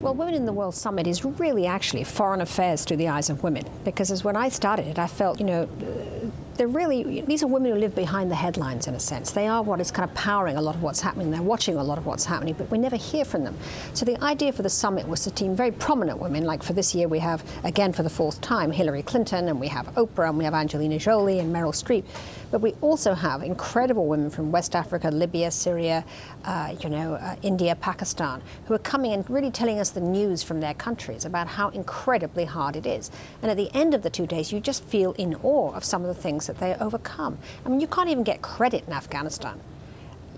Well, Women in the World Summit is really actually foreign affairs through the eyes of women, because as when I started it, I felt, these are women who live behind the headlines in a sense. They are what is kind of powering a lot of what's happening. They're watching a lot of what's happening, but we never hear from them. So the idea for the summit was to team very prominent women, like for this year we have, again for the fourth time, Hillary Clinton, and we have Oprah, and we have Angelina Jolie and Meryl Streep. But we also have incredible women from West Africa, Libya, Syria, India, Pakistan, who are coming and really telling us the news from their countries about how incredibly hard it is. And at the end of the 2 days, you just feel in awe of some of the things that they overcome. I mean, you can't even get credit in Afghanistan.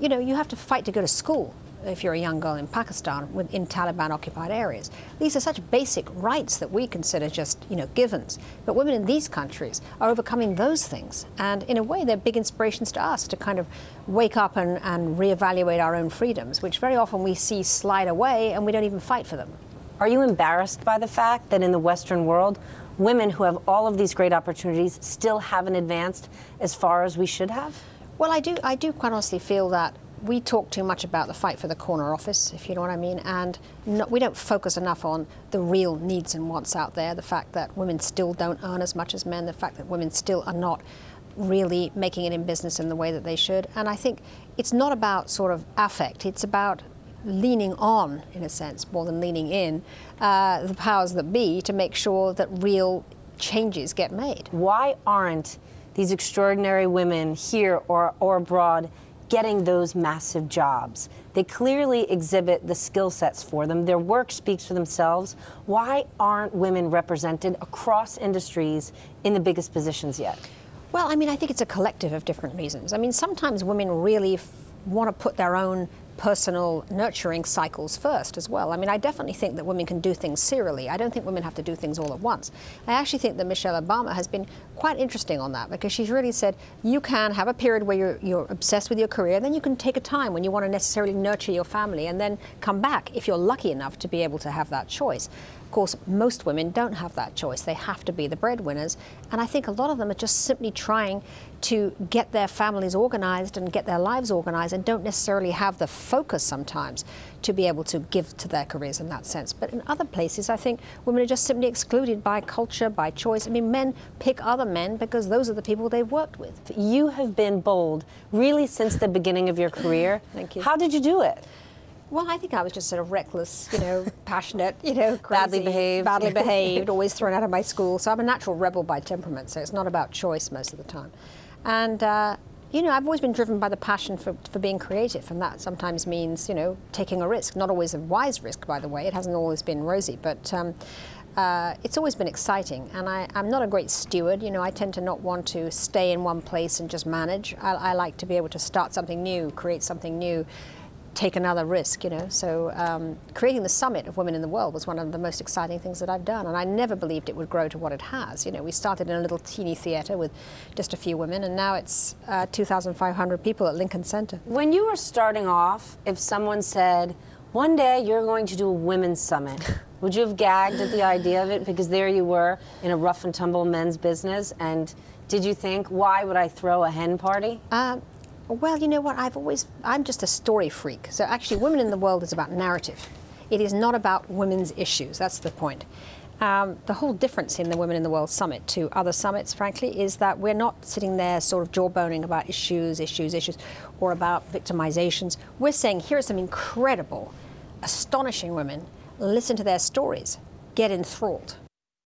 You have to fight to go to school if you're a young girl in Pakistan in Taliban-occupied areas. These are such basic rights that we consider just, givens. But women in these countries are overcoming those things. And in a way, they're big inspirations to us to kind of wake up and reevaluate our own freedoms, which very often we see slide away and we don't even fight for them. Are you embarrassed by the fact that in the Western world, women who have all of these great opportunities still haven't advanced as far as we should have? Well, I do quite honestly feel that we talk too much about the fight for the corner office, if you know what I mean, and we don't focus enough on the real needs and wants out there, the fact that women still don't earn as much as men, the fact that women still are not really making it in business in the way that they should. And I think it's not about sort of affect, it's about leaning on, in a sense, more than leaning in, the powers that be to make sure that real changes get made. Why aren't these extraordinary women here or abroad getting those massive jobs? They clearly exhibit the skill sets for them. Their work speaks for themselves. Why aren't women represented across industries in the biggest positions yet? Well, I mean, I think it's a collective of different reasons. I mean, sometimes women really want to put their own personal nurturing cycles first as well. I mean, I definitely think that women can do things serially. I don't think women have to do things all at once. I actually think that Michelle Obama has been quite interesting on that, because she's really said you can have a period where you're obsessed with your career, then you can take a time when you want to necessarily nurture your family and then come back if you're lucky enough to be able to have that choice. Of course, most women don't have that choice. They have to be the breadwinners. And I think a lot of them are just simply trying to get their families organized and get their lives organized, and don't necessarily have the focus sometimes to be able to give to their careers in that sense. But in other places, I think women are just simply excluded by culture, by choice. I mean, men pick other men because those are the people they've worked with. You have been bold really since the beginning of your career. Thank you. How did you do it? Well, I think I was just sort of reckless, passionate, crazy, badly behaved, always thrown out of my school. So I'm a natural rebel by temperament, so it's not about choice most of the time. And, I've always been driven by the passion for being creative, and that sometimes means, taking a risk. Not always a wise risk, by the way. It hasn't always been rosy, but it's always been exciting. And I'm not a great steward. I tend to not want to stay in one place and just manage. I like to be able to start something new, create something new, take another risk, So creating the summit of Women in the World was one of the most exciting things that I've done, and I never believed it would grow to what it has. We started in a little teeny theater with just a few women, and now it's 2,500 people at Lincoln Center. When you were starting off, if someone said, one day you're going to do a women's summit, would you have gagged at the idea of it? Because there you were in a rough and tumble men's business, and did you think, why would I throw a hen party? Well, you know what, I'm just a story freak. So actually, Women in the World is about narrative. It is not about women's issues, that's the point. The whole difference in the Women in the World Summit to other summits, frankly, is that we're not sitting there sort of jawboning about issues, or about victimizations. We're saying, here are some incredible, astonishing women, listen to their stories, get enthralled.